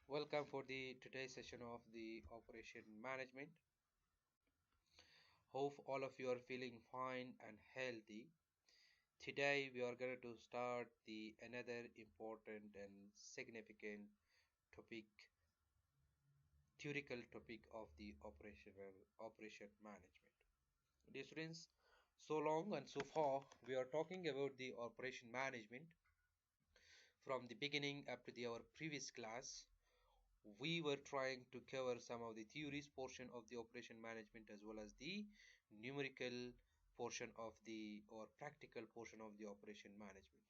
Welcome for the today's session of the operation management. Hope all of you are feeling fine and healthy. Today we are going to start the another important and significant topic, theoretical topic of the operation management. Dear students, so long and so far we are talking about the operation management from the beginning up to our previous class. We were trying to cover some of the theories portion of the operation management as well as the numerical portion of the or practical portion of the operation management.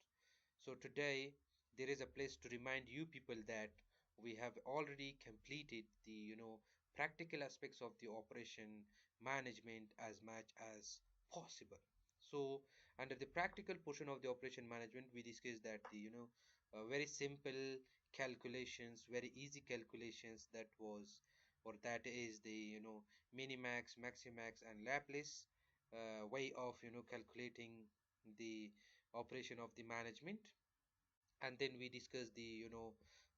So today there is a place to remind you people that we have already completed the practical aspects of the operation management as much as possible. So under the practical portion of the operation management we discussed that the very simple calculations, very easy calculations, that was or that is the minimax, maximax and Laplace way of calculating the operation of the management. And then we discussed the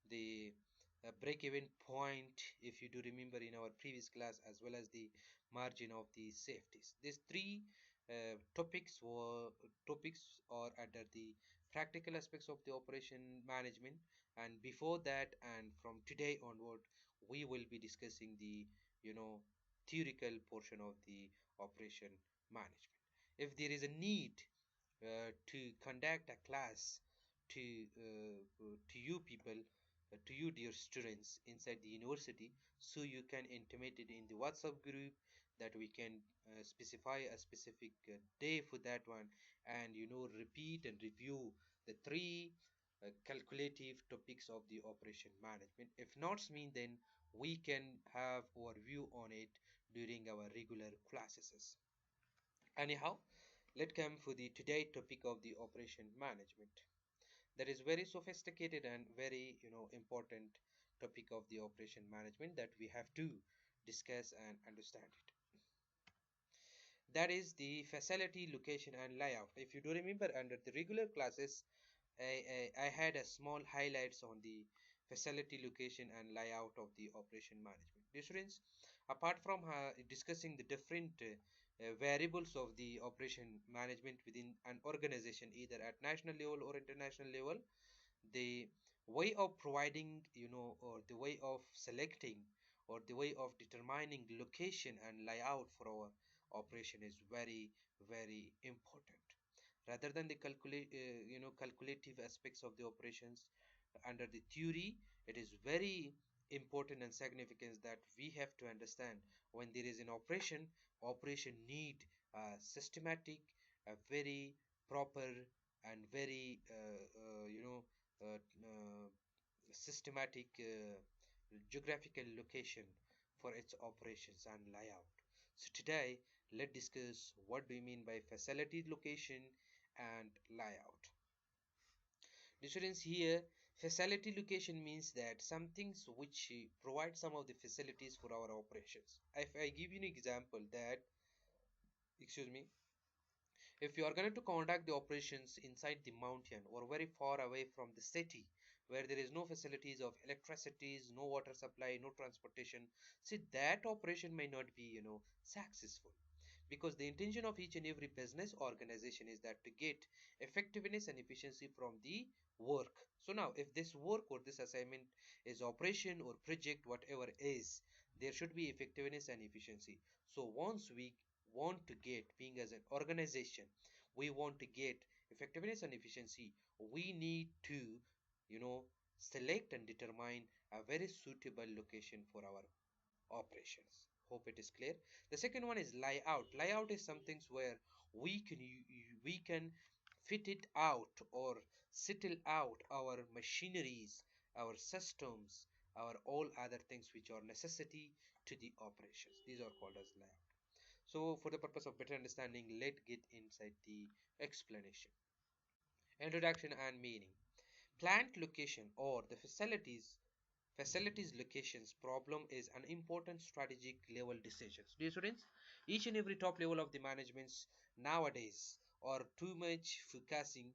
the break-even point, if you do remember in our previous class, as well as the margin of the safeties. These three topics are under the practical aspects of the operation management, and before that and from today onward we will be discussing the theoretical portion of the operation management. If there is a need to conduct a class to you people, to you dear students inside the university, so you can intimate it in the WhatsApp group that we can specify a specific day for that one, and repeat and review the three calculative topics of the operation management. If not mean, then we can have our view on it during our regular classes. Anyhow, let's come for the today topic of the operation management. That is very sophisticated and very important topic of the operation management that we have to discuss and understand it. That is the facility location and layout. If you do remember under the regular classes, I had a small highlights on the facility location and layout of the operation management. Dear students, apart from discussing the different variables of the operation management within an organization, either at national level or international level, the way of providing or the way of selecting or the way of determining location and layout for our operation is very very important. Rather than the calculative aspects of the operations under the theory, it is very important and significant that we have to understand when there is an operation need a systematic, a very proper and very uh, uh, systematic geographical location for its operations and layout. So today let's discuss what do you mean by facility location and layout. The students, here facility location means that some things which provide some of the facilities for our operations. If I give you an example that, excuse me, if you are going to conduct the operations inside the mountain or very far away from the city where there is no facilities of electricities, no water supply, no transportation, see that operation may not be successful, because the intention of each and every business organization is that to get effectiveness and efficiency from the work. So now if this work or this assignment is operation or project, whatever is, there should be effectiveness and efficiency. So once we want to get, being as an organization, we want to get effectiveness and efficiency, we need to you know select and determine a very suitable location for our operations. Hope it is clear. The second one is layout. Layout is something where we can fit it out or settle out our machineries, our systems, our all other things which are necessity to the operations. These are called as layout. So for the purpose of better understanding, let's get inside the explanation. Introduction and meaning. Plant location or the facilities locations problem is an important strategic level decisions. Dear students, each and every top level of the managements nowadays are too much focusing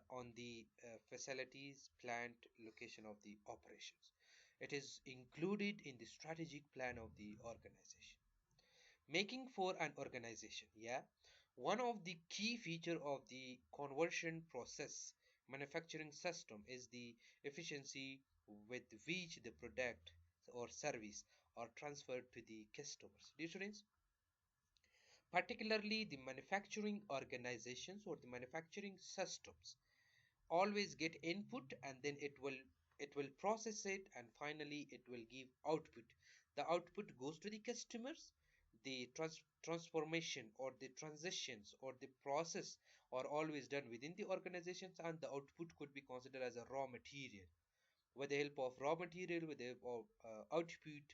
on the facilities plant location of the operations. It is included in the strategic plan of the organization. Making for an organization, yeah, one of the key feature of the conversion process manufacturing system is the efficiency with which the product or service are transferred to the customers. Dear students, particularly the manufacturing organizations or the manufacturing systems always get input, and then it will process it, and finally it will give output. The output goes to the customers. The transformation or the transitions or the process are always done within the organizations, and the output could be considered as a raw material. With the help of raw material, with the help of output,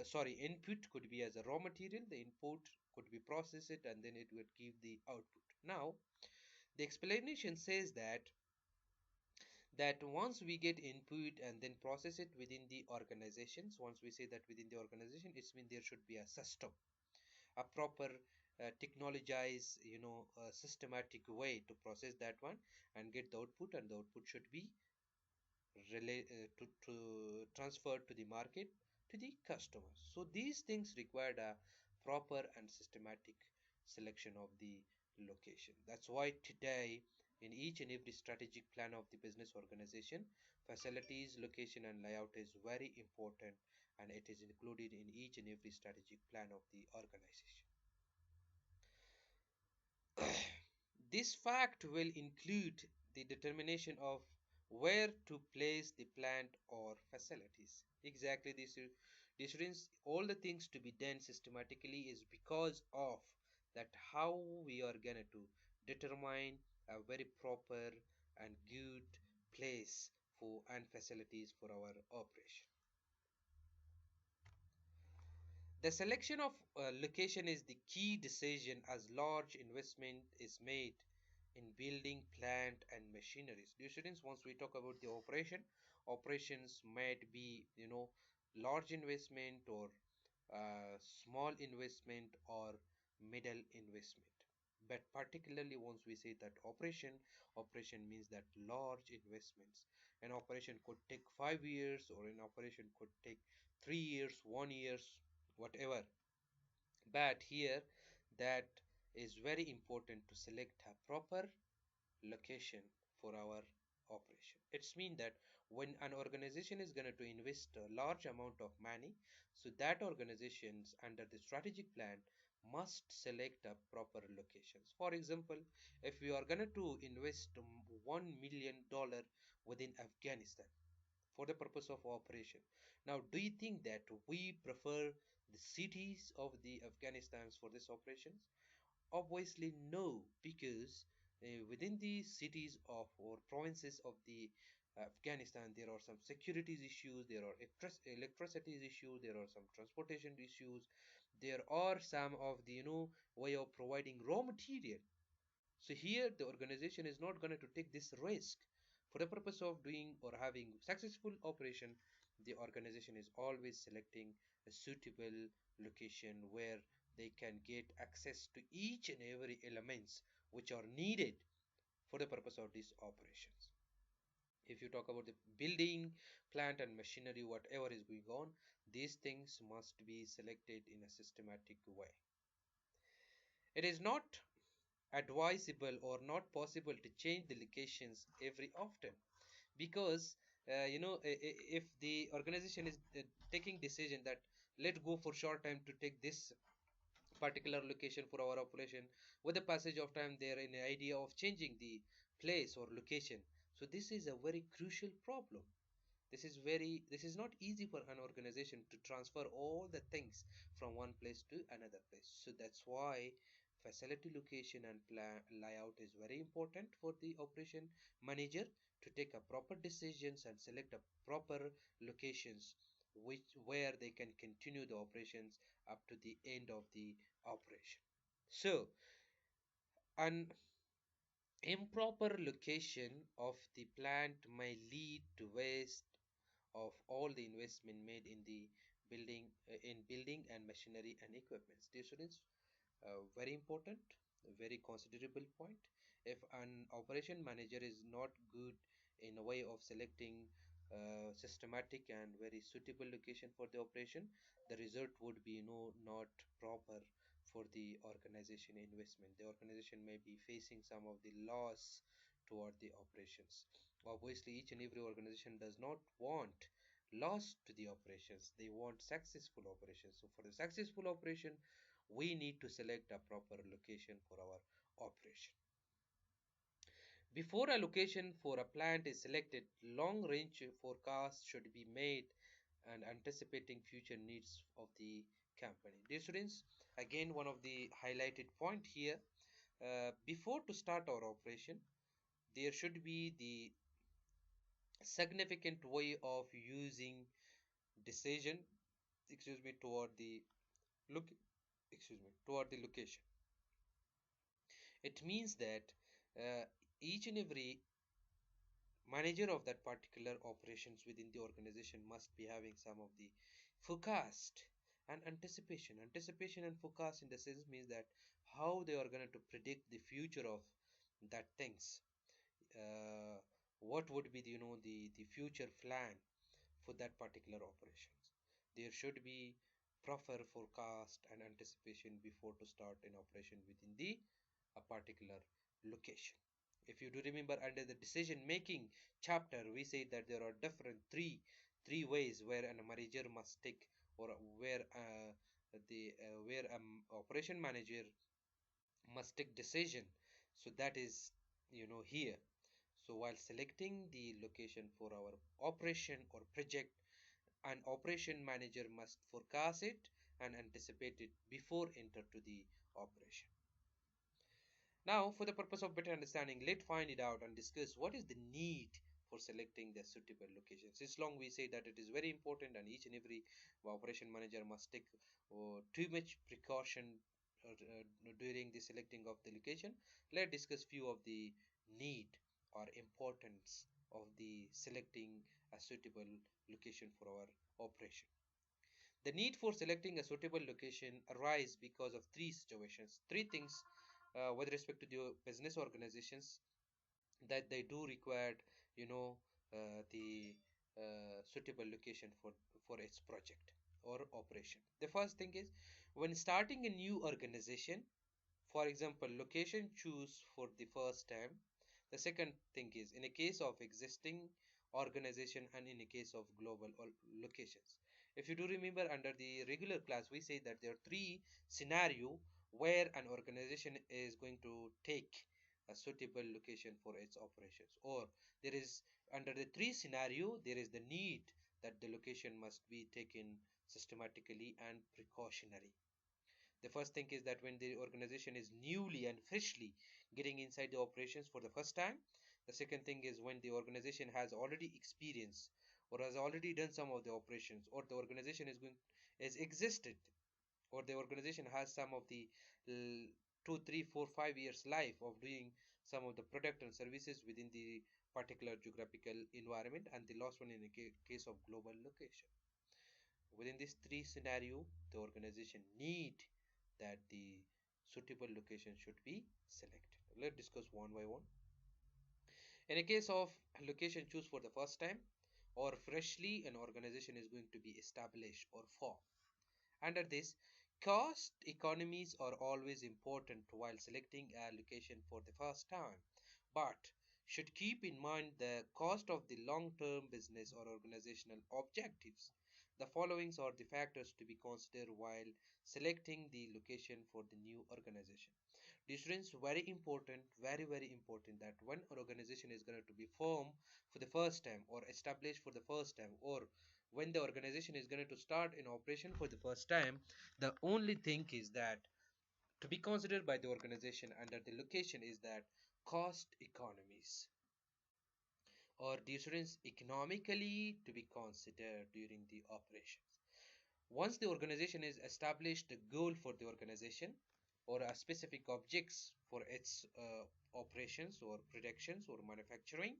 sorry, input could be as a raw material, the input could be processed it, and then it would give the output. Now the explanation says that once we get input and then process it within the organizations, once we say that within the organization, it means there should be a system, a proper technologized, systematic way to process that one and get the output, and the output should be to transfer to the market, to the customers. So these things required a proper and systematic selection of the location. That's why today in each and every strategic plan of the business organization, facilities, location and layout is very important, and it is included in each and every strategic plan of the organization. This fact will include the determination of where to place the plant or facilities. Exactly, this students, all the things to be done systematically is because of that how we are going to determine a very proper and good place for and facilities for our operation. The selection of location is the key decision as large investment is made in building plant and machineries. Dear students, once we talk about the operations might be, large investment or small investment or middle investment. But particularly once we say that operation means that large investments. An operation could take 5 years, or an operation could take 3 years, 1 years, whatever. But here, that is very important to select a proper location for our operation. It's mean that when an organization is going to invest a large amount of money, so that organizations under the strategic plan must select a proper locations. For example, if we are going to invest $1 million within Afghanistan for the purpose of operation. Now, do you think that we prefer the cities of the Afghanistans for this operations? Obviously, no, because within the cities of or provinces of the Afghanistan, there are some securities issues, there are electricity issues, there are some transportation issues, there are some of the way of providing raw material. So here the organization is not going to take this risk. For the purpose of doing or having successful operation, the organization is always selecting a suitable location where they can get access to each and every elements which are needed for the purpose of these operations. If you talk about the building, plant and machinery, whatever is going on, these things must be selected in a systematic way. It is not advisable or not possible to change the locations every often, because if the organization is taking decision that let go for short time to take this particular location for our operation, with the passage of time they are in the idea of changing the place or location. So this is a very crucial problem. This is not easy for an organization to transfer all the things from one place to another place. So that's why facility location and plan layout is very important for the operation manager to take a proper decisions and select a proper locations which where they can continue the operations up to the end of the operation. So an improper location of the plant may lead to waste of all the investment made in the building and machinery and equipments. Dear students, very important, very considerable point. If an operation manager is not good in a way of selecting systematic and very suitable location for the operation, the result would be not proper for the organization investment. The organization may be facing some of the loss toward the operations. Obviously, each and every organization does not want loss to the operations. They want successful operations. So for the successful operation, we need to select a proper location for our operation. Before a location for a plant is selected, long range forecasts should be made and anticipating future needs of the company. Dear students, again one of the highlighted point here, before to start our operation, there should be the significant way of using decision, toward the look, toward the location. It means that uh, each and every manager of that particular operations within the organization must be having some of the forecast and anticipation and forecast in the sense means that how they are going to predict the future of that things, uh, what would be the, the future plan for that particular operations. There should be proper forecast and anticipation before to start an operation within the a particular location. If you do remember under the decision making chapter, we say that there are different three ways where a manager must take, or where the where operation manager must take decision. So that is, here. So while selecting the location for our operation or project, an operation manager must forecast it and anticipate it before enter to the operation. Now, for the purpose of better understanding, let's find it out and discuss what is the need for selecting the suitable location. Since long we say that it is very important and each and every operation manager must take too much precaution during the selecting of the location. Let's discuss few of the need or importance of the selecting a suitable location for our operation. The need for selecting a suitable location arise because of three situations, three things with respect to the business organizations that they do require, you know, the suitable location for its project or operation. The first thing is when starting a new organization, for example, location choose for the first time. The second thing is in a case of existing organization and in a case of global locations. If you do remember under the regular class, we say that there are three scenario where an organization is going to take a suitable location for its operations, or there is under the three scenario there is the need that the location must be taken systematically and precautionary. The first thing is that when the organization is newly and freshly getting inside the operations for the first time. The second thing is when the organization has already experienced or has already done some of the operations, or the organization is existed, or the organization has some of the 2, 3, 4, 5 years life of doing some of the product and services within the particular geographical environment. And the last one in the case of global location. Within these three scenario, the organization need that the suitable location should be selected. Let's discuss one by one. In a case of location choose for the first time or freshly an organization is going to be established or formed. Under this, cost economies are always important while selecting a location for the first time, but should keep in mind the cost of the long-term business or organizational objectives. The following are the factors to be considered while selecting the location for the new organization. This is very important, very important, that when an organization is going to be formed for the first time or established for the first time, or when the organization is going to start in operation for the first time, the only thing is that to be considered by the organization under the location is that cost economies or difference economically to be considered during the operations. Once the organization is established a goal for the organization or a specific objects for its operations or productions or manufacturing,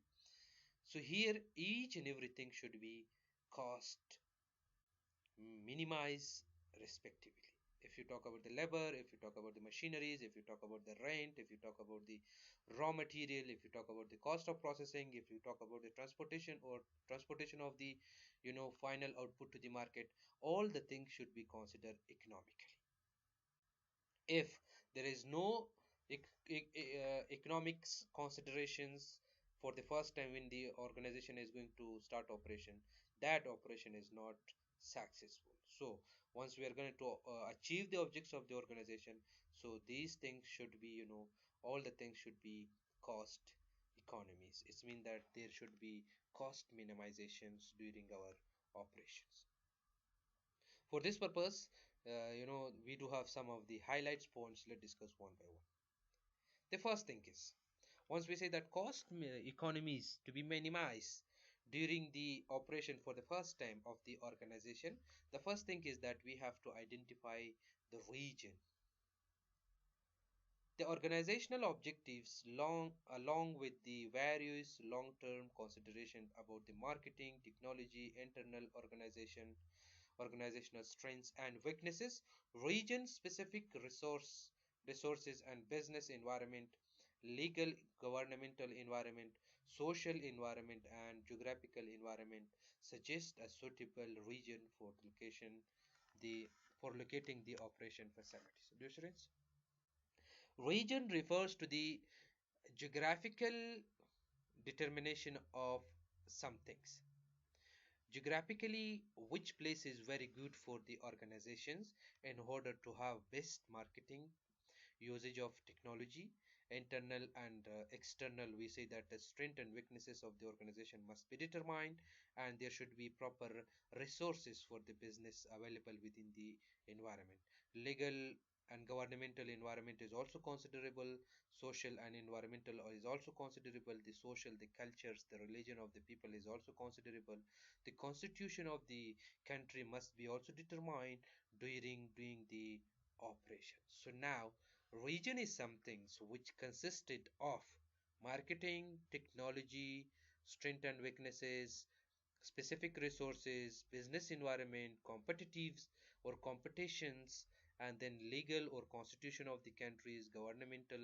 so here each and everything should be cost minimize respectively. If you talk about the labor, if you talk about the machineries, if you talk about the rent, if you talk about the raw material, if you talk about the cost of processing, if you talk about the transportation or transportation of the final output to the market, all the things should be considered economically. If there is no economics considerations for the first time when the organization is going to start operation, that operation is not successful. So once we are going to achieve the objects of the organization, so these things should be, all the things should be cost economies. It means that there should be cost minimizations during our operations. For this purpose, we do have some of the highlights points. Let's discuss one by one. The first thing is, once we say that economies to be minimized during the operation for the first time of the organization, the first thing is that we have to identify the region. The organizational objectives, along with the various long-term consideration about the marketing, technology, internal organizational strengths and weaknesses, region-specific resources and business environment, legal governmental environment, social environment, and geographical environment suggest a suitable region for the for locating the operation facilities. Do you see it? Region refers to the geographical determination of some things. Geographically, which place is very good for the organizations in order to have best marketing, usage of technology, internal and external. We say that the strength and weaknesses of the organization must be determined, and there should be proper resources for the business available within the environment. Legal and governmental environment is also considerable. Social and environmental is also considerable. The social, the cultures, the religion of the people is also considerable. The constitution of the country must be also determined during doing the operation. So now region is something which consisted of marketing, technology, strength and weaknesses, specific resources, business environment, competitives or competitions, and then legal or constitution of the countries, governmental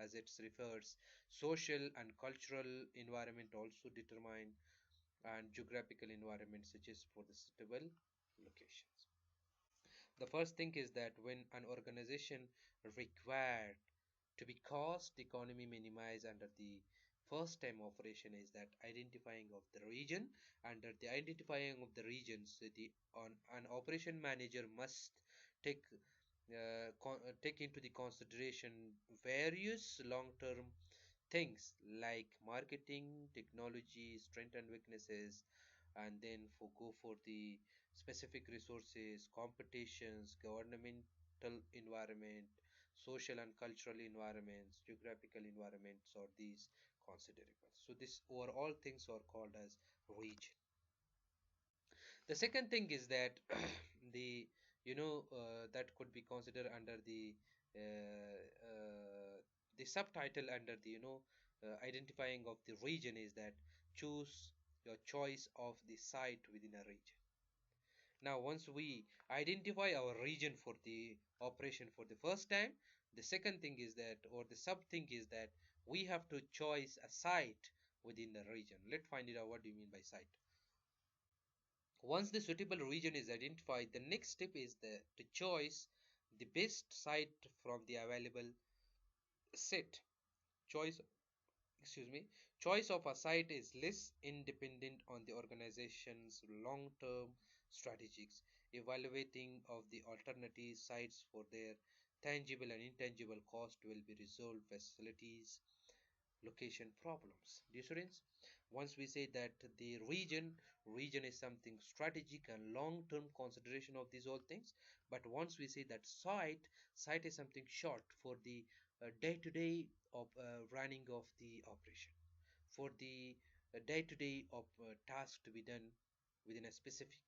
as it refers, social and cultural environment also determined, and geographical environment such as for the suitable locations. The first thing is that when an organization required to be cost economy minimized under the first time operation is that identifying of the region. Under the identifying of the regions, the on an operation manager must take take into the consideration various long-term things like marketing, technology, strength and weaknesses, and then go for the specific resources, competitions, governmental environment, social and cultural environments, geographical environments, or these considerable. So this overall things are called as region. The second thing is that the that could be considered under the subtitle under the identifying of the region is that choose your choice of the site within a region. Now once we identify our region for the operation for the first time, the second thing is that, or the sub thing is that, we have to choose a site within the region. Let's find it out. What do you mean by site? Once the suitable region is identified, the next step is to choose the best site from the available set. Choice, excuse me, choice of a site is less independent on the organization's long-term strategies. Evaluating of the alternative sites for their tangible and intangible cost will be resolved facilities location problems. Dear students, once we say that the region is something strategic and long-term consideration of these all things, but once we say that site is something short for the day-to-day of running of the operation, for the day-to-day of task to be done within a specific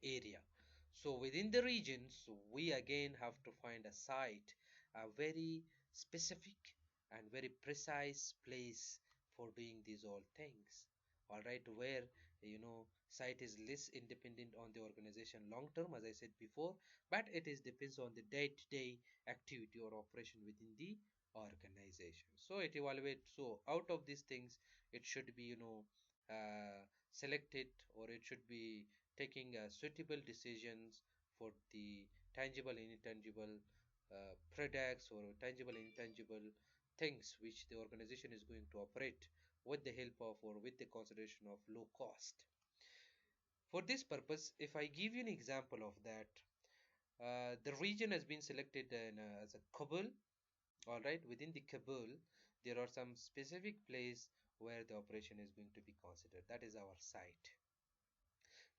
area. So within the regions, we again have to find a site, a very specific and very precise place for doing these all things. All right, where site is less independent on the organization long term, as I said before, but it is depends on the day-to-day activity or operation within the organization. So it evaluates. So out of these things, it should be selected, or it should be taking suitable decisions for the tangible and intangible products or tangible and intangible things which the organization is going to operate with the help of or with the consideration of low cost. For this purpose, if I give you an example of that, the region has been selected as a Kabul. All right, within the Kabul, there are some specific place where the operation is going to be considered. That is our site.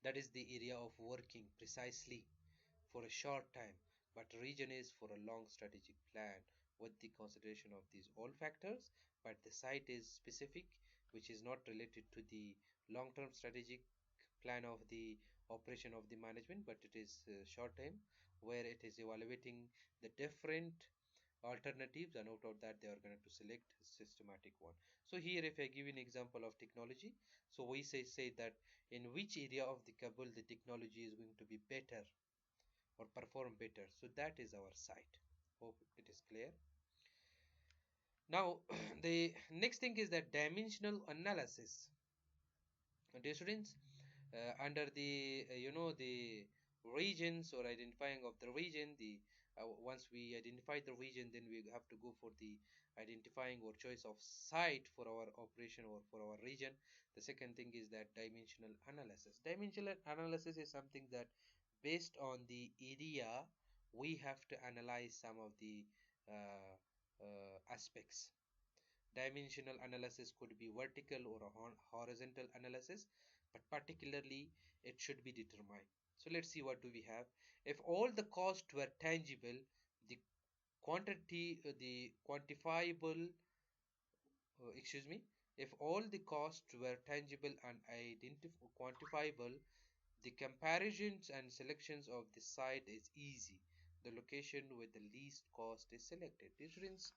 That is the area of working precisely for a short time, but region is for a long strategic plan with the consideration of these all factors. But the site is specific, which is not related to the long-term strategic plan of the operation of the management, but it is short time, where it is evaluating the different alternatives, and out of that they are going to select a systematic one. So here, if I give an example of technology, so we say that in which area of the Kabul the technology is going to be better or perform better. So that is our site. Hope it is clear. Now the next thing is that dimensional analysis. Dear students, under the the regions or identifying of the region, the once we identify the region, then we have to go for the identifying or choice of site for our operation or for our region. The second thing is that dimensional analysis. Dimensional analysis is something that based on the area we have to analyze some of the aspects. Dimensional analysis could be vertical or a horizontal analysis, but particularly it should be determined. So let's see what do we have. If all the costs were tangible, the the quantifiable, excuse me, if all the costs were tangible and quantifiable, the comparisons and selections of the site is easy. The location with the least cost is selected. Students,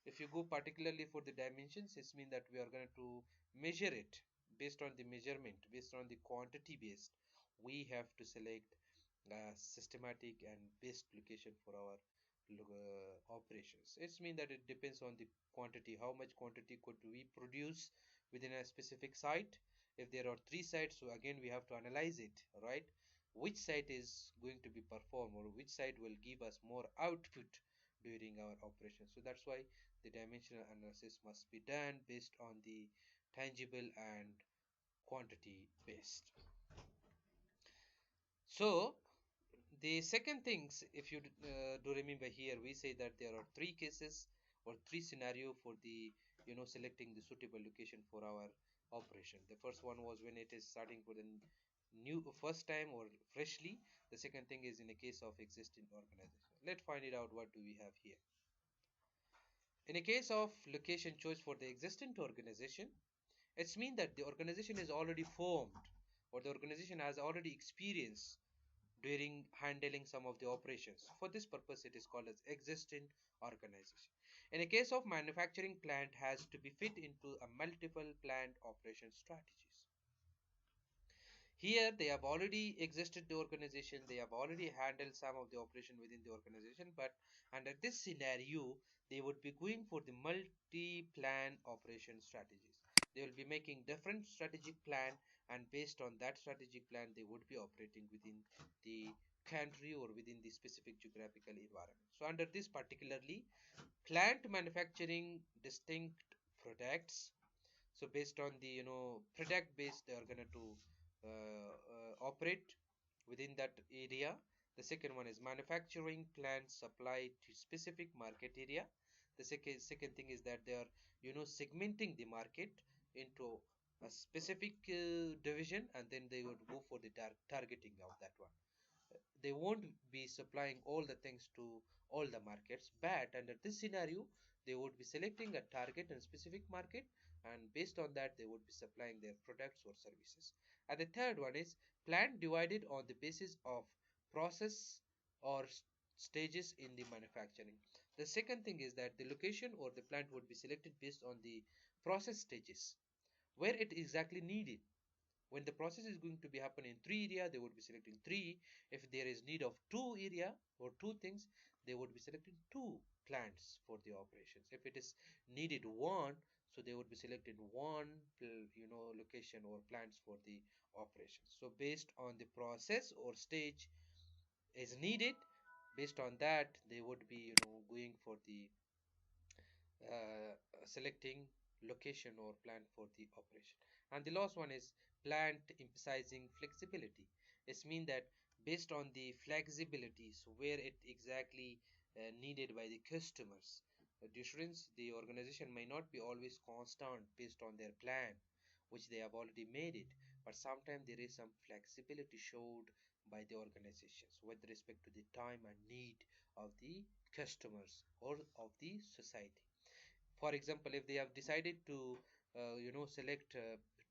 if you go particularly for the dimensions, it means that we are going to measure it based on the measurement, based on the quantity based. We have to select systematic and best location for our operations. It means that it depends on the quantity. How much quantity could we produce within a specific site? If there are three sites, so again we have to analyze it, right? Which site is going to be performed, or which site will give us more output during our operation. So that's why the dimensional analysis must be done based on the tangible and quantity based. So the second things, if you do remember here, we say that there are three cases or three scenario for the selecting the suitable location for our operation. The first one was when it is starting for the new first time or freshly. The second thing is in a case of existing organization. Let's find it out. What do we have here? In a case of location choice for the existing organization, it's mean that the organization is already formed, or the organization has already experienced during handling some of the operations. For this purpose, it is called as existing organization. In a case of manufacturing, plant has to be fit into a multiple plant operation strategies. Here they have already existed the organization, they have already handled some of the operation within the organization, but under this scenario they would be going for the multi-plan operation strategies. They will be making different strategic plan, and based on that strategic plan they would be operating within the country or within the specific geographical environment. So under this particularly, plant manufacturing distinct products. So based on the product base, they are going to operate within that area. The second one is manufacturing plant supply to specific market area. The second thing is that they are segmenting the market into a specific division, and then they would go for the targeting of that one. They won't be supplying all the things to all the markets, but under this scenario they would be selecting a target and specific market, and based on that they would be supplying their products or services. And the third one is plant divided on the basis of process or stages in the manufacturing. The second thing is that the location or the plant would be selected based on the process stages, where it exactly needed, When the process is going to be happen in three area, they would be selecting three. If there is need of two area or two things, they would be selecting two plants for the operations. If it is needed one, so they would be selecting one location or plants for the operations. So based on the process or stage is needed, based on that they would be going for the uh, selecting location or plan for the operation. And the last one is plant emphasizing flexibility. It means that based on the flexibility, so where it exactly needed by the customers. Difference, the organization may not be always constant based on their plan, which they have already made it, but sometimes there is some flexibility showed by the organizations with respect to the time and need of the customers or of the society. For example, if they have decided to select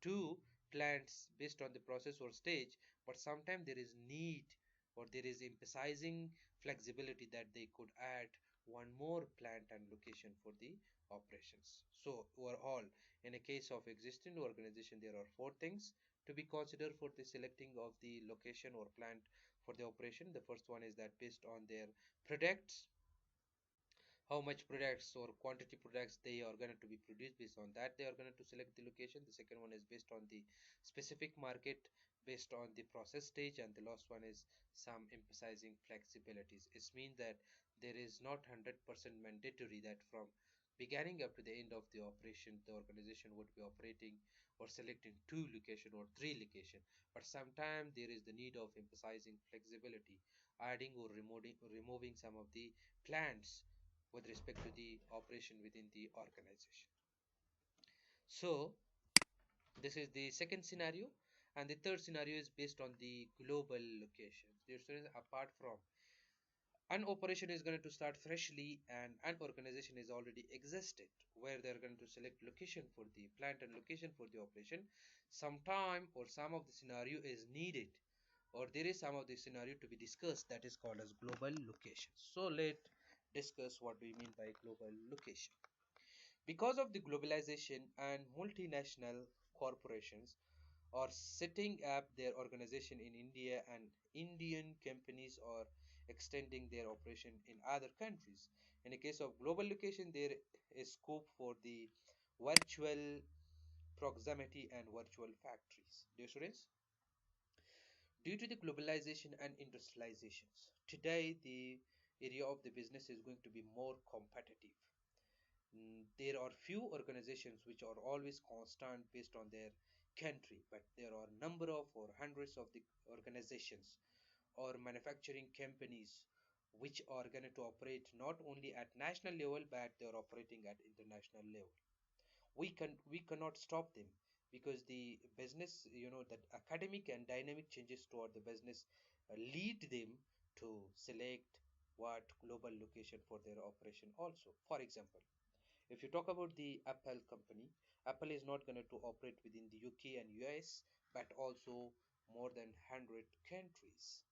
two plants based on the process or stage, but sometimes there is need or there is emphasizing flexibility that they could add one more plant and location for the operations. So overall, in a case of existing organization, there are four things to be considered for the selecting of the location or plant for the operation. The first one is that based on their products, how much products or quantity products they are going to be produced, based on that they are going to select the location. The second one is based on the specific market, based on the process stage, and the last one is some emphasizing flexibilities. It means that there is not 100% mandatory that from beginning up to the end of the operation the organization would be operating or selecting two location or three location, but sometimes there is the need of emphasizing flexibility, adding or removing some of the plants with respect to the operation within the organization. So this is the second scenario, and the third scenario is based on the global locations. There is, apart from an operation is going to start freshly and an organization is already existed where they're going to select location for the plant and location for the operation, sometime or some of the scenario is needed or there is some of the scenario to be discussed that is called as global location. So let's discuss what we mean by global location. Because of the globalization and multinational corporations are setting up their organization in India, and Indian companies are extending their operation in other countries. In the case of global location, there is scope for the virtual proximity and virtual factories. Dear students, due to the globalization and industrializations, today the area of the business is going to be more competitive. There are few organizations which are always constant based on their country, but there are number of or hundreds of the organizations or manufacturing companies which are going to operate not only at national level but they are operating at international level. We cannot stop them because the business, that academic and dynamic changes toward the business lead them to select what global location for their operation also. For example, if you talk about the Apple company, Apple is not going to operate within the UK and US, but also more than 100 countries.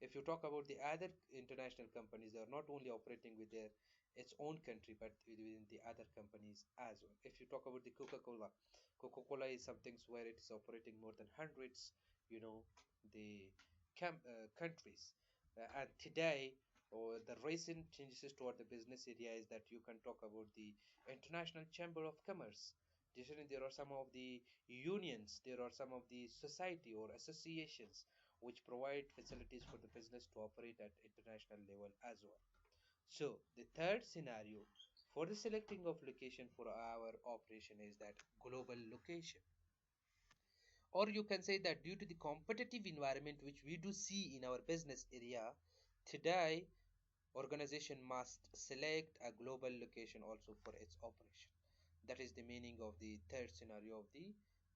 If you talk about the other international companies, they are not only operating with their its own country, but within the other companies as well. If you talk about the Coca-Cola, Coca-Cola is something where it is operating more than hundreds, the countries. And today, or the recent changes toward the business area is that you can talk about the International Chamber of Commerce. Additionally, there are some of the unions, there are some of the society or associations which provide facilities for the business to operate at international level as well. So the third scenario for the selecting of location for our operation is that global location. Or you can say that due to the competitive environment which we do see in our business area, today organization must select a global location also for its operation. That is the meaning of the third scenario of the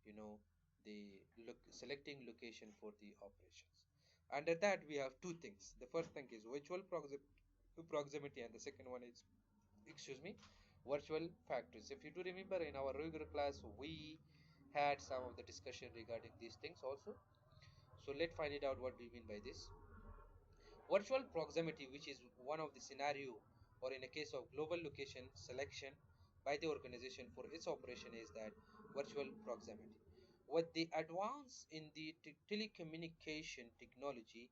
you know the selecting location for the operations. Under that we have two things. The first thing is virtual proximity, and the second one is, excuse me, virtual factories. If you do remember, in our regular class we had some of the discussion regarding these things also. So let's find it out what we mean by this. Virtual proximity, which is one of the scenario or in a case of global location selection by the organization for its operation, is that virtual proximity. With the advance in the telecommunication technology,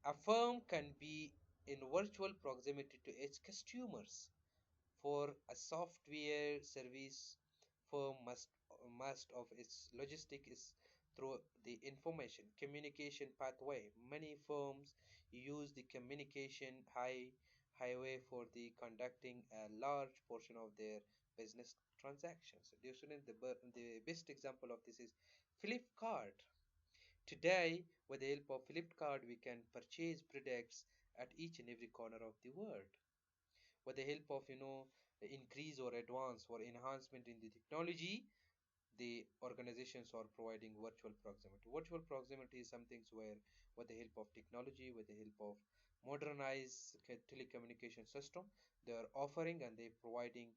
a firm can be in virtual proximity to its customers. For a software service firm, must of its logistic is through the information communication pathway. Many firms use the communication highway for the conducting a large portion of their business transactions. The student, the best example of this is Flipkart. Today, with the help of Flipkart, we can purchase products at each and every corner of the world. With the help of increase or advance or enhancement in the technology, the organizations are providing virtual proximity. Virtual proximity is something where, with the help of technology, with the help of modernized telecommunication system, they are offering and they providing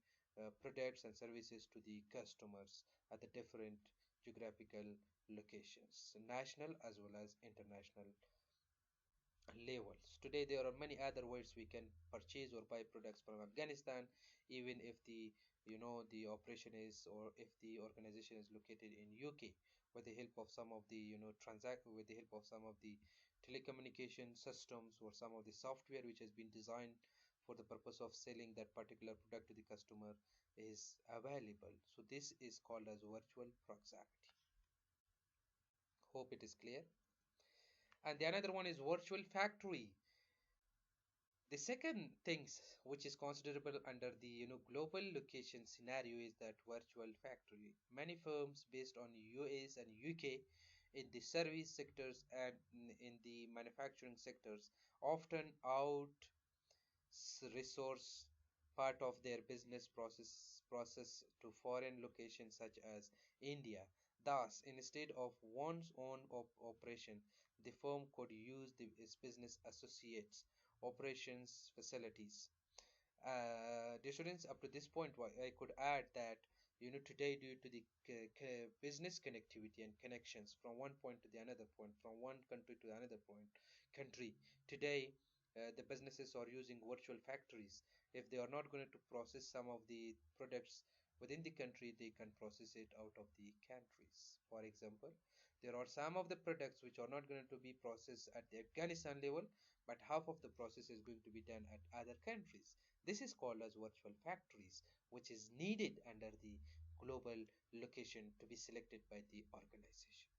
products and services to the customers at the different geographical locations, national as well as international levels. Today, there are many other ways we can purchase or buy products from Afghanistan, even if the operation is or if the organization is located in UK, with the help of some of the transact with the help of some of the telecommunication systems or some of the software which has been designed for the purpose of selling that particular product to the customer is available. So this is called as virtual proximity. Hope it is clear. And the another one is virtual factory. The second things which is considerable under the global location scenario is that virtual factory. Many firms based on US and UK in the service sectors and in the manufacturing sectors often out resource part of their business process to foreign locations such as India. Thus, instead of one's own operation, the firm could use its business associates operations facilities. The students, up to this point, I could add that today, due to the business connectivity and connections from one point to the another point, from one country to another point country, today the businesses are using virtual factories. If they are not going to process some of the products within the country, they can process it out of the countries. For example, there are some of the products which are not going to be processed at the Afghanistan level, but half of the process is going to be done at other countries. This is called as virtual factories, which is needed under the global location to be selected by the organization.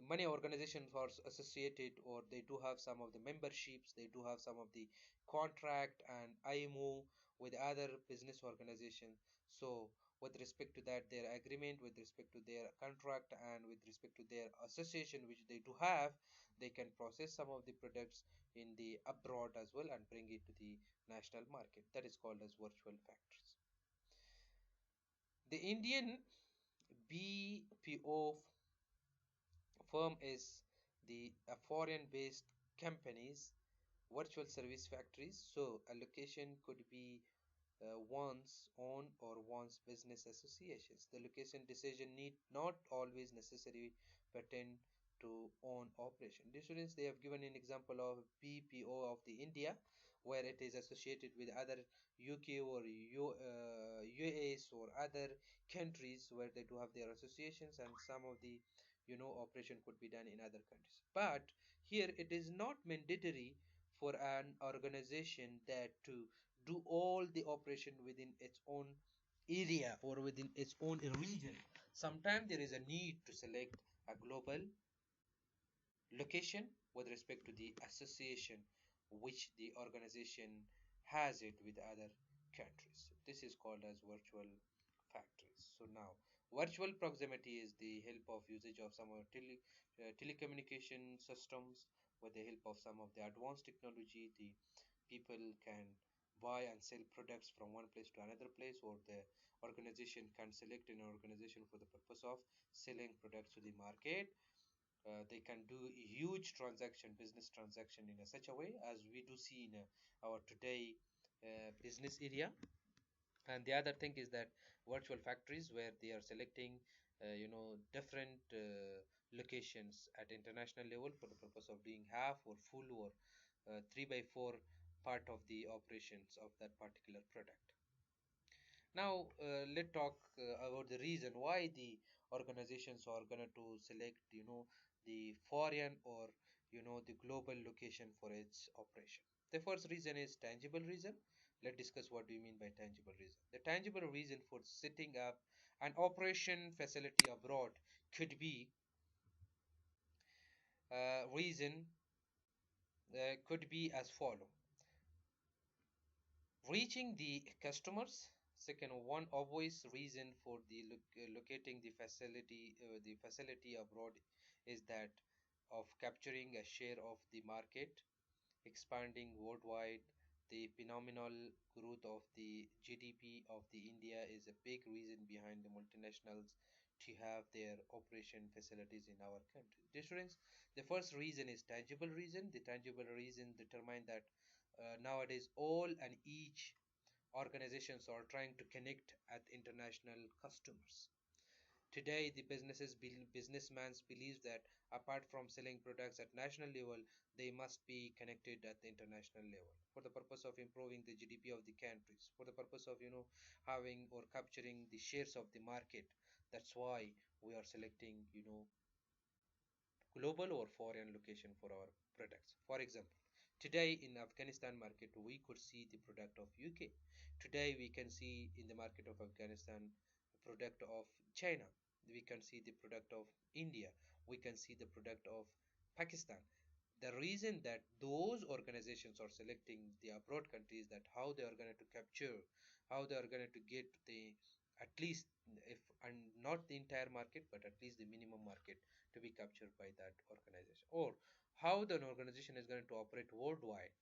Many organizations are associated or they do have some of the memberships, they do have some of the contract and IMO with other business organizations. So with respect to that, their agreement with respect to their contract and with respect to their association which they do have, they can process some of the products in the abroad as well and bring it to the national market. That is called as virtual factories. The Indian BPO firm is the foreign based companies virtual service factories. So a location could be one's own or one's business associations. The location decision need not always necessarily pertain to own operation. The students, they have given an example of BPO of the India, where it is associated with other UK or US or other countries where they do have their associations, and some of the operation could be done in other countries. But here it is not mandatory for an organization that to do all the operation within its own area or within its own region. Sometimes there is a need to select a global location with respect to the association which the organization has it with other countries. This is called as virtual factories. So now virtual proximity is the help of usage of some of telecommunication systems. With the help of some of the advanced technology, the people can buy and sell products from one place to another place, or the organization can select an organization for the purpose of selling products to the market. They can do huge transaction, business transaction in such a way as we do see in our today business area. And the other thing is that virtual factories where they are selecting different locations at international level for the purpose of doing half or full or 3 by 4 part of the operations of that particular product. Now let's talk about the reason why the organizations are going to select, the foreign or, the global location for its operation. The first reason is tangible reason. Let's discuss what do you mean by tangible reason. The tangible reason for setting up an operation facility abroad reason could be as follow: reaching the customers. Second, one obvious reason for locating the facility abroad is that of capturing a share of the market, expanding worldwide. The phenomenal growth of the GDP of the India is a big reason behind the multinationals to have their operation facilities in our country. Students, the first reason is tangible reason. The tangible reason determine that nowadays all and each organizations are trying to connect at international customers. Today, the businessmen believes that apart from selling products at national level, they must be connected at the international level for the purpose of improving the GDP of the countries, for the purpose of having or capturing the shares of the market. That's why we are selecting global or foreign location for our products. For example, today in Afghanistan market we could see the product of UK. Today we can see in the market of Afghanistan the product of China. We can see the product of India. We can see the product of Pakistan. The reason that those organizations are selecting the abroad countries, that how they are going to capture, how they are going to get the at least, if and not the entire market, but at least the minimum market to be captured by that organization, or how the organization is going to operate worldwide,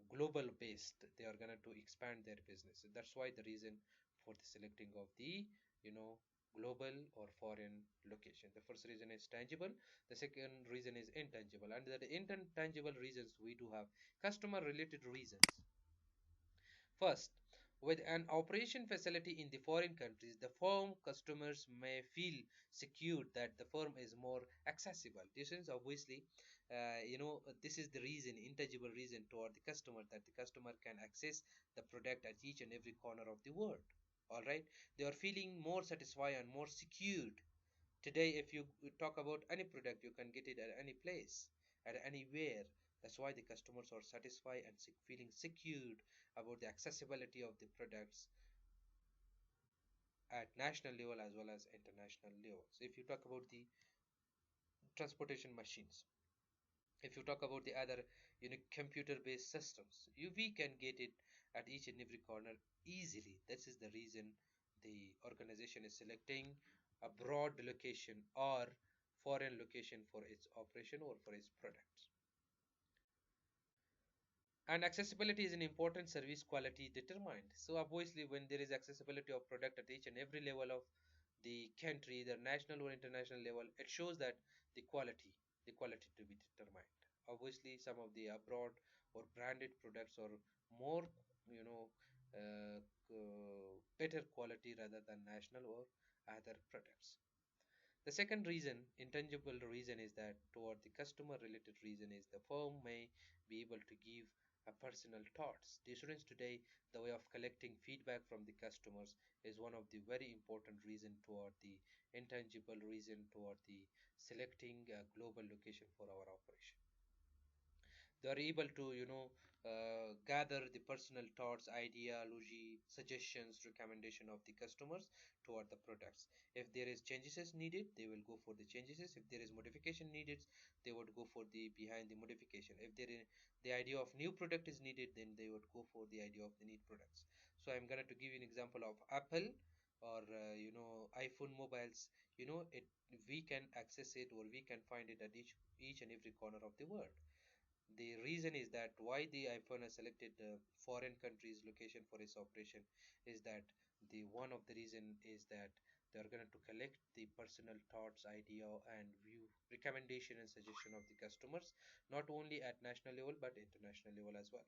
global based. They are going to expand their business. That's why the reason for the selecting of the you know global or foreign location. The first reason is tangible, the second reason is intangible, and the intangible reasons we do have customer related reasons. First, with an operation facility in the foreign countries, the firm customers may feel secure that the firm is more accessible. This is obviously, this is the reason, intangible reason toward the customer, that the customer can access the product at each and every corner of the world. All right, they are feeling more satisfied and more secured. Today, if you talk about any product, you can get it at any place, at anywhere. That's why the customers are satisfied and feeling secured about the accessibility of the products at national level as well as international levels. If you talk about the transportation machines, if you talk about the other computer based systems, we can get it at each and every corner easily. This is the reason the organization is selecting a broad location or foreign location for its operation or for its products. And accessibility is an important service quality determined. So obviously when there is accessibility of product at each and every level of the country, either national or international level, it shows that the quality the quality to be determined. Obviously some of the abroad or branded products are more you know better quality rather than national or other products. The second reason, intangible reason, is that toward the customer related reason is the firm may be able to give a personal thoughts. The students today, the way of collecting feedback from the customers is one of the very important reason toward the intangible reason toward the selecting a global location for our operation. They are able to gather the personal thoughts, ideology, suggestions, recommendation of the customers toward the products. If there is changes needed, they will go for the changes. If there is modification needed, they would go for the behind the modification. If there is the idea of new product is needed, then they would go for the idea of the need products. So I'm going to give you an example of Apple or iPhone mobiles. It we can access it or we can find it at each and every corner of the world. The reason is that why the iPhone has selected foreign countries location for its operation is that the one of the reason is that they are going to collect the personal thoughts, idea and view, recommendation and suggestion of the customers, not only at national level but international level as well.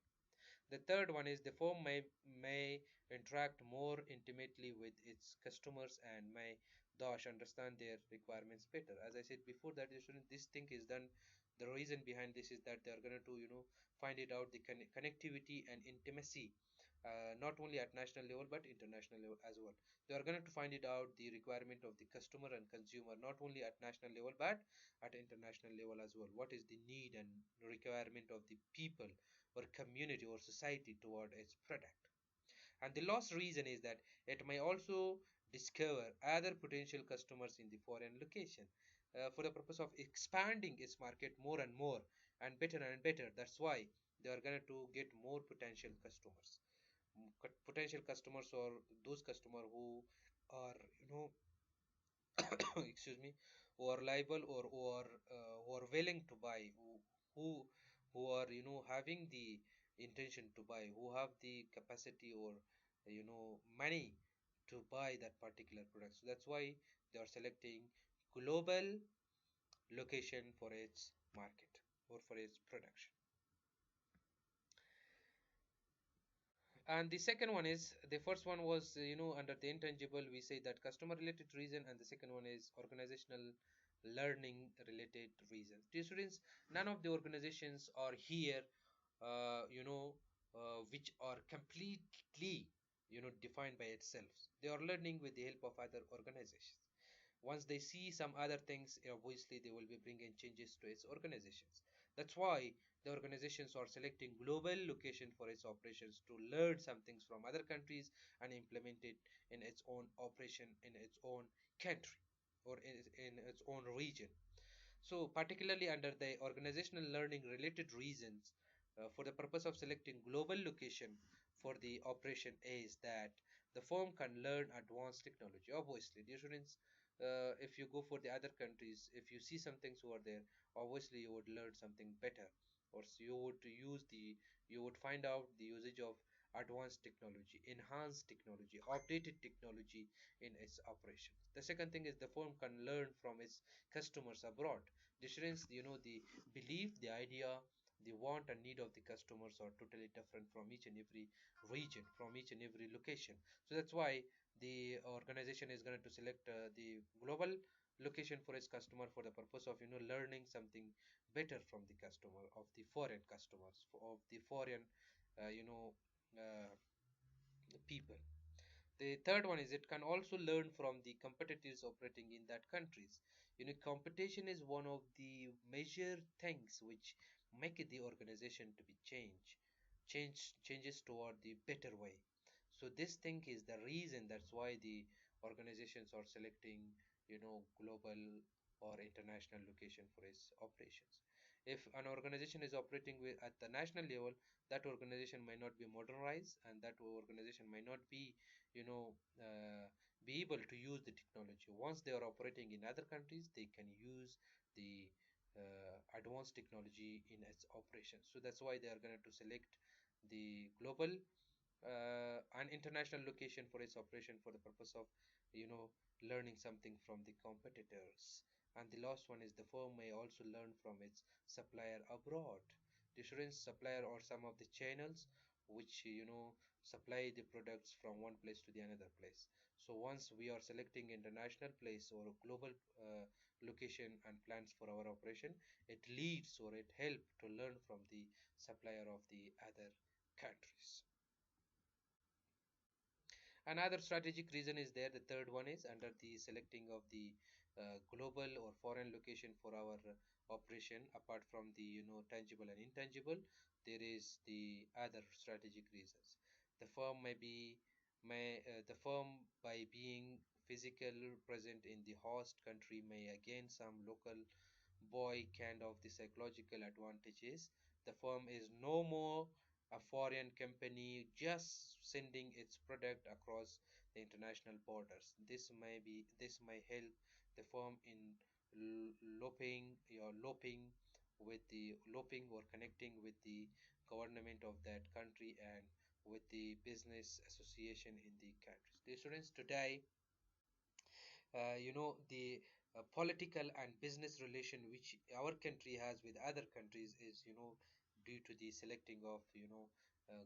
The third one is the firm may interact more intimately with its customers and may thus understand their requirements better. As I said before, that this thing is done. The reason behind this is that they are going to find it out the connectivity and intimacy not only at national level but international level as well. They are going to find it out the requirement of the customer and consumer, not only at national level but at international level as well. What is the need and requirement of the people or community or society toward its product? And the last reason is that it may also discover other potential customers in the foreign location for the purpose of expanding its market more and more and better and better. That's why they are going to get more potential customers. Potential customers or those customers who are, excuse me, who are liable or who are willing to buy, who who are having the intention to buy, who have the capacity or money to buy that particular product. So that's why they are selecting global location for its market or for its production. And the second one is, the first one was under the intangible we say that customer related reason, and the second one is organizational learning related reasons. Dear students, none of the organizations are here which are completely defined by itself. They are learning with the help of other organizations. Once they see some other things, obviously they will be bringing changes to its organizations. That's why the organizations are selecting global location for its operations to learn some things from other countries and implement it in its own operation in its own country or in its own region. So, particularly under the organizational learning related reasons, for the purpose of selecting global location for the operation is that the firm can learn advanced technology. Obviously, dear students, if you go for the other countries, if you see some things over there, obviously you would learn something better, or you would find out the usage of advanced technology, enhanced technology, updated technology in its operations. The second thing is the firm can learn from its customers abroad. Difference, the belief, the idea, the want and need of the customers are totally different from each and every region, from each and every location. So that's why the organization is going to select the global location for its customer for the purpose of learning something better from the customer, of the foreign customers, of the foreign uh, you know uh, people. The third one is it can also learn from the competitors operating in that countries. Competition is one of the major things which make the organization to be changes toward the better way. So this thing is the reason that's why the organizations are selecting global or international location for its operations. If an organization is operating at the national level, that organization might not be modernized, and that organization might not you know be able to use the technology. Once they are operating in other countries, they can use the advanced technology in its operations. So that's why they are going to select the global an international location for its operation for the purpose of learning something from the competitors. And the last one is the firm may also learn from its supplier abroad. The insurance supplier or some of the channels which supply the products from one place to the another place. So once we are selecting international place or global location and plans for our operation, it leads or it help to learn from the supplier of the other countries. Another strategic reason is there. The third one is under the selecting of the global or foreign location for our operation. Apart from the tangible and intangible, there is the other strategic reasons. The firm the firm by being physical present in the host country may gain some local boy kind of the psychological advantages. The firm is no more a foreign company just sending its product across the international borders. This may help the firm in loping or connecting with the government of that country and with the business association in the countries. The students today, the political and business relation which our country has with other countries is due to the selecting of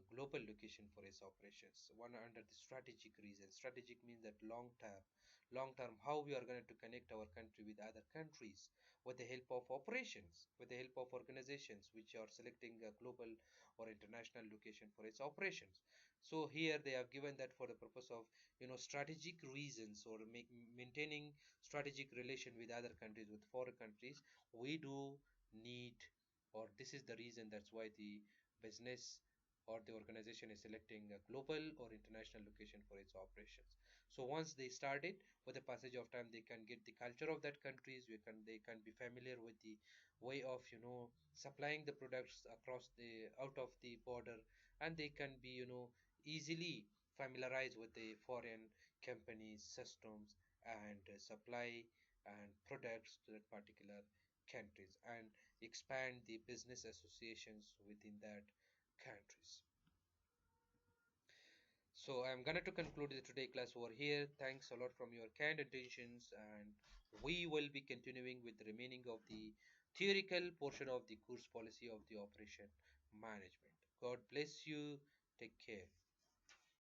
global location for its operations. One under the strategic reason. Strategic means that long term how we are going to connect our country with other countries with the help of operations, with the help of organizations which are selecting a global or international location for its operations. So here they have given that for the purpose of strategic reasons, or maintaining strategic relation with other countries, with foreign countries, we do need, or this is the reason, that's why the business or the organization is selecting a global or international location for its operations. So once they start it, with the passage of time, they can get the culture of that countries. They can be familiar with the way of supplying the products across the out of the border, and they can be easily familiarized with the foreign companies systems and supply and products to that particular countries, and expand the business associations within that countries. So I'm gonna to conclude the today class over here. Thanks a lot from your kind attentions, and we will be continuing with the remaining of the theoretical portion of the course policy of the operation management. God bless you. Take care.